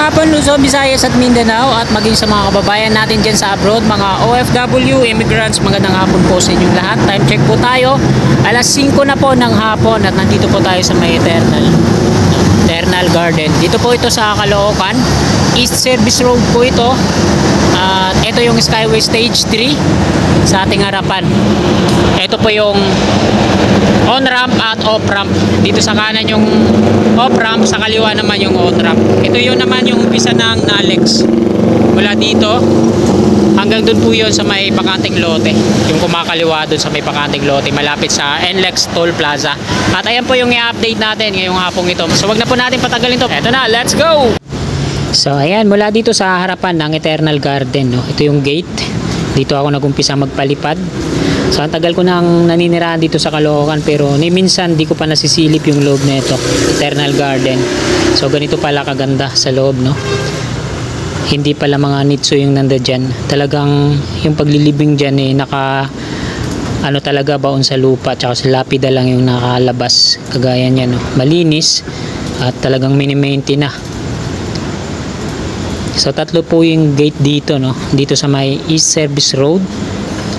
hapon Luzon, Visayas at Mindanao at maging sa mga kababayan natin dyan sa abroad, mga OFW, immigrants, magandang hapon po sa inyong lahat. Time check po tayo, alas 5 na po ng hapon at nandito po tayo sa may Eternal Garden. Dito po ito sa Caloocan, East Service Road po ito. At ito yung Skyway Stage 3 sa ating harapan. Ito po yung on-ramp at off-ramp. Dito sa kanan yung off-ramp, sa kaliwa naman yung on-ramp. Ito yun naman yung umpisa ng Nalex. Mula dito hanggang dun po yun sa may bakanting lote. Yung kumakaliwa dun sa may bakanting lote, malapit sa NLEX Toll Plaza. At ayan po yung i-update natin ngayong hapong ito. So wag na po natin patagalin to. Ito na, let's go! So ayan, mula dito sa harapan ng Eternal Garden, no? Ito yung gate. Dito ako nagumpisa magpalipad. So ang tagal ko nang naninirahan dito sa Caloocan, pero ni minsan di ko pa nasisilip yung loob na ito, Eternal Garden. So ganito pala kaganda sa loob, no? Hindi pala mga nitso yung nandyan. Talagang yung paglilibing dyan ano talaga, baon sa lupa, tsaka sa lapida lang yung nakalabas. Kagaya niya, no? Malinis at talagang mini-maintain na. So tatlo po yung gate dito, no? Dito sa may East Service Road,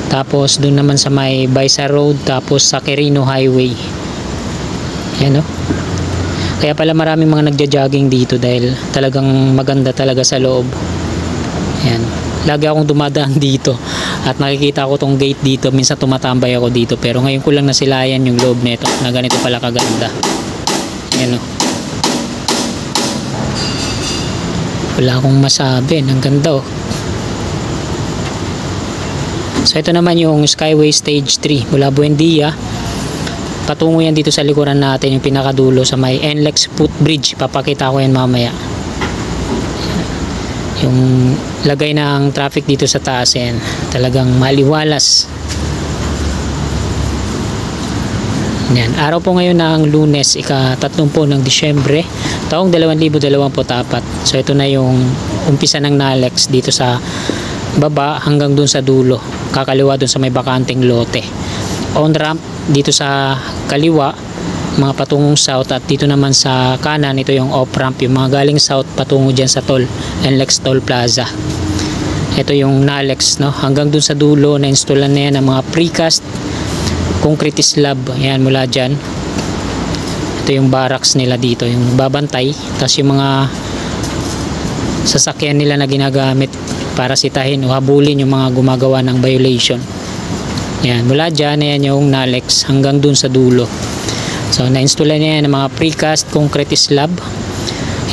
tapos doon naman sa may Baisa Road, tapos sa Quirino Highway. Yan, no? Kaya pala maraming mga nagja-jogging dito dahil talagang maganda talaga sa loob. Yan. Lagi akong dumadaan dito at nakikita ko tong gate dito. Minsan tumatambay ako dito, pero ngayon ko lang nasilayan yung loob nito na ganito pala kaganda. Yan, no? Wala akong masabi, ang ganda, oh. So ito naman yung Skyway Stage 3 mula Buendia patungo yan dito sa likuran natin, yung pinakadulo sa may NLEX footbridge. Papakita ko yan mamaya. Yung lagay ng traffic dito sa taas yan, talagang maliwalas. Yan. Araw po ngayon ng Lunes, ika-30 ng Disyembre, taong 2024. So ito na yung umpisa ng Nalex dito sa baba hanggang dun sa dulo, kakaliwa dun sa may bakanting lote. On ramp dito sa kaliwa, mga patungong south, at dito naman sa kanan, ito yung off ramp, yung mga galing south patungo dyan sa toll, NLEX Toll Plaza. Ito yung Nalex, no? Hanggang dun sa dulo na installan na yan ng mga precast concrete slab. Ayan, mula dyan ito yung barracks nila dito, yung babantay, tapos yung mga sasakyan nila na ginagamit para sitahin o habulin yung mga gumagawa ng violation. Ayan, mula dyan, ayan yung Nalex hanggang dun sa dulo. So na-install na yan ng mga precast concrete slab.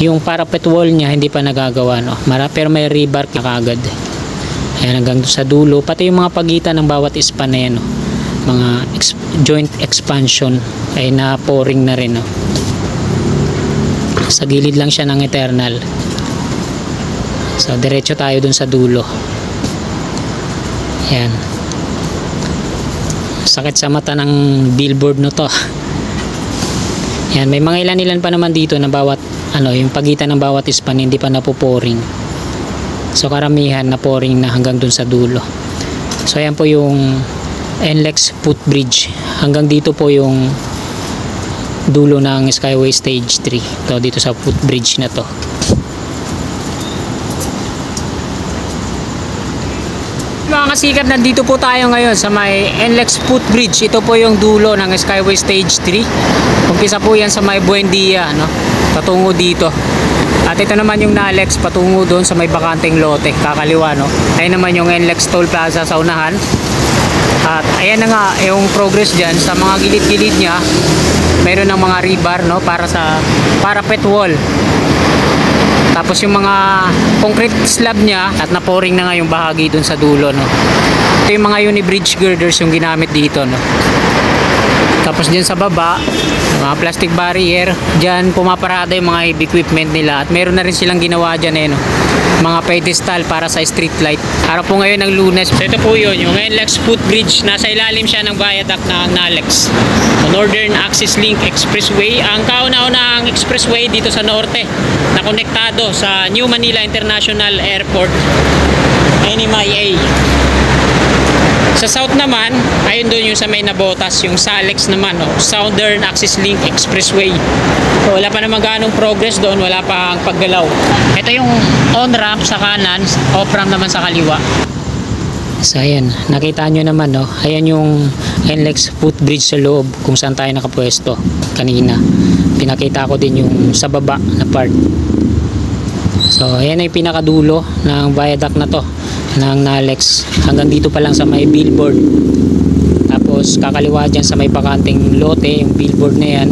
Yung parapet wall nya hindi pa nagagawa, no? Pero may rebar na kagad. Ayan, hanggang dun sa dulo, pati yung mga pagitan ng bawat span na yan, no? Mga joint expansion ay na-pouring na rin, no? Sa gilid lang siya ng Eternal. So diretso tayo dun sa dulo. Yan. Sakit sa mata ng billboard no to. Yan, may mga ilan pa naman dito na bawat yung pagitan ng bawat span hindi pa napo-pouring. So karamihan na pouring na hanggang dun sa dulo. So ayan po yung NLEX footbridge. Hanggang dito po yung dulo ng Skyway Stage 3. To dito sa footbridge na to. Mga kasikat, nandito po tayo ngayon sa may NLEX footbridge. Ito po yung dulo ng Skyway Stage 3. Umpisa po yan sa may Buendia, no? Patungo dito. At ito naman yung Nalex patungo doon sa may bakanting lote, kakaliwa, no? Ayun naman yung NLEX Toll Plaza sa unahan. At ayan na nga yung progress dyan sa mga gilid-gilid nya. Mayroon ng mga rebar, no? Para sa parapet wall. Tapos yung mga concrete slab nya at na-pouring na nga yung bahagi dun sa dulo, no? Ito yung mga uni-bridge girders yung ginamit dito, no? Tapos dyan sa baba, mga plastic barrier, dyan pumaparada yung mga heavy equipment nila. At meron na rin silang ginawa dyan, no? Mga pedestal para sa street light. Araw po ngayon ng Lunes. So ito po yun, yung NLEX footbridge. Nasa ilalim siya ng viaduct ng Nalex, Northern Axis Link Expressway. Ang kauna-unahang expressway dito sa norte na konektado sa New Manila International Airport, NMIA. Sa south naman, ayun doon yung sa may Nabotas, yung Salex naman, Southern Access Link Expressway. So, wala pa naman ganong progress doon, wala pang paggalaw. Ito yung on-ramp sa kanan, off-ramp naman sa kaliwa. So ayan, nakita nyo naman, ayan yung NLEX footbridge sa loob kung saan tayo nakapwesto kanina. Pinakita ko din yung sa baba na part. So ayan ay pinakadulo ng viaduct na to ng NALEX. Hanggang dito pa lang sa may billboard. Tapos kakaliwa dyan sa may bakanting lote, yung billboard na yan.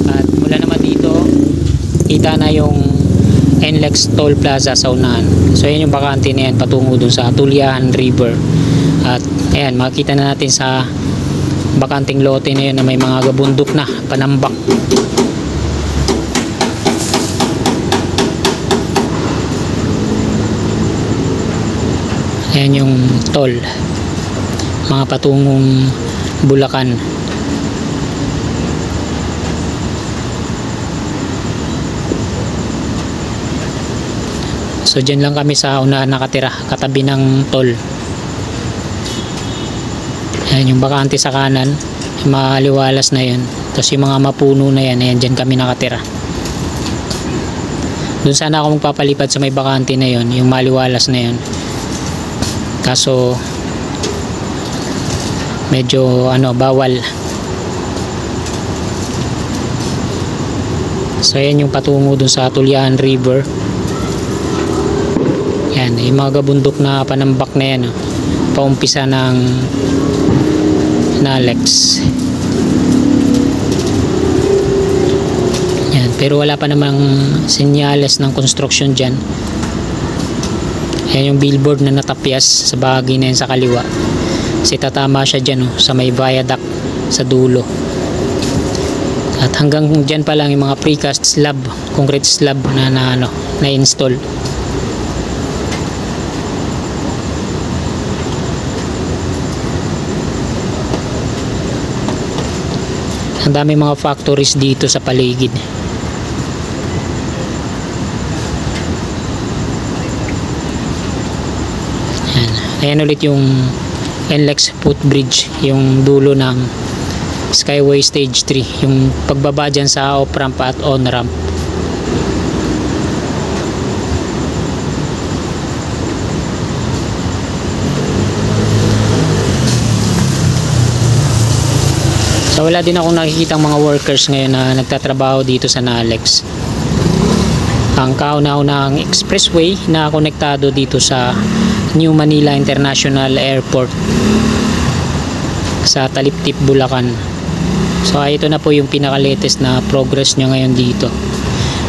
At mula naman dito, kita na yung NLEX Toll Plaza sa unahan. So ayan yung bakante na yan patungo dun sa Tulyahan River. At ayan, makikita na natin sa bakanting lote na yun na may mga gabundok na panambak. Ayan yung toll, mga patungong Bulacan. So dyan lang kami sa unahan nakatira, katabi ng toll. Ayan yung bakante sa kanan, yung maliwalas na yun. Tapos yung mga mapuno na yan, ayan, dyan kami nakatira. Doon sana ako magpapalipad sa may bakante na yun, yung maliwalas na yun. Kaso medyo bawal. So ayan yung patungo dun sa Tulyahan River. Yan, yung mga gabundok na panambak na yan, paumpisa ng NALEX. Yan, pero wala pa namang senyales ng construction dyan. Yan yung billboard na natapyas sa bahagi na yan sa kaliwa. Kasi tatama siya dyan sa may viaduct sa dulo. At hanggang dyan pa lang yung mga precast slab, concrete slab na install. Ang dami mga factories dito sa paligid. Ayan ulit yung NLEX footbridge, yung dulo ng Skyway Stage 3, yung pagbaba dyan sa off-ramp at on-ramp. So wala din akong nakikitang mga workers ngayon na nagtatrabaho dito sa NALEX. Ang kauna-unahang expressway na konektado dito sa New Manila International Airport sa Taliptip, Bulacan. So ito na po yung pinaka-latest na progress nyo ngayon dito.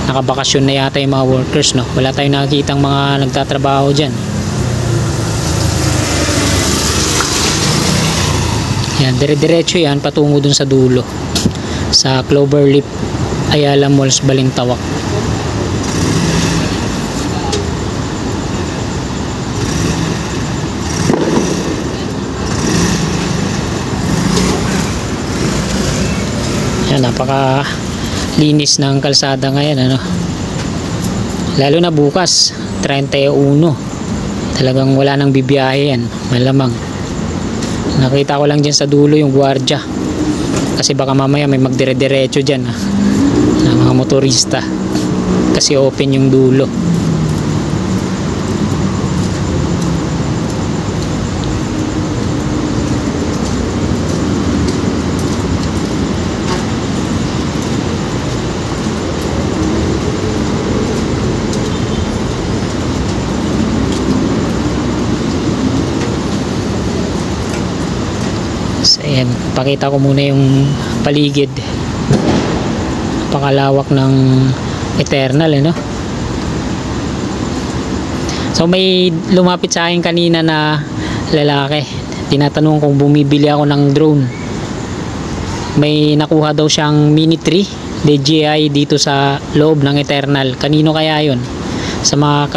Nakabakasyon na yata yung mga workers, wala tayong nakikitang mga nagtatrabaho dyan. Yan, dire-diretso yan patungo dun sa dulo sa Cloverleaf Ayala Malls, Balintawak. Napaka linis ng kalsada ngayon, lalo na bukas 31, talagang wala nang bibiyahe yan, malamang. Nakita ko lang dyan sa dulo yung gwardiya, kasi baka mamaya may magdire-diretso dyan na mga motorista, kasi open yung dulo. Ayan, pakita ko muna yung paligid. Pakalawak ng Eternal, So may lumapit sa akin kanina na lalaki. Tinatanong kung bumibili ako ng drone. May nakuha daw siyang Mini 3 DJI dito sa loob ng Eternal. Kanino kaya yun? Sa mga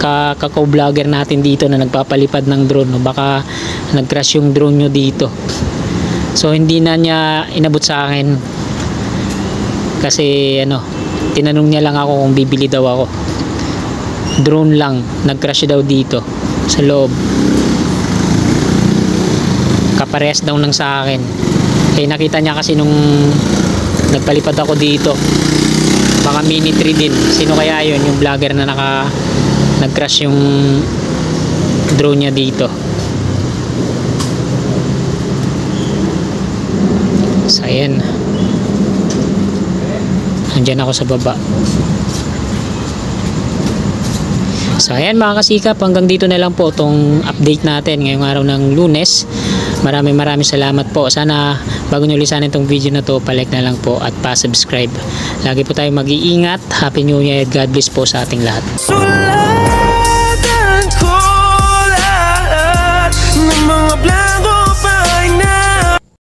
kakao-vlogger natin dito na nagpapalipad ng drone, baka nag-crash yung drone nyo dito. So hindi na niya inabot sa akin kasi tinanong niya lang ako kung bibili daw ako. Drone lang, nag-crash daw dito sa loob. parehas daw nang sa akin. Eh nakita niya kasi nung nagpalipad ako dito, mga Mini 3 din. Sino kaya yun, yung vlogger na nag-crash yung drone niya dito. So ayan, andyan ako sa baba. So ayan mga kasikap, hanggang dito na lang po itong update natin ngayong araw ng Lunes. Maraming salamat po. Sana bago nyo lisanin itong video na to, palike na lang po at pa-subscribe. Lagi po tayo mag-iingat. Happy New Year. God bless po sa ating lahat.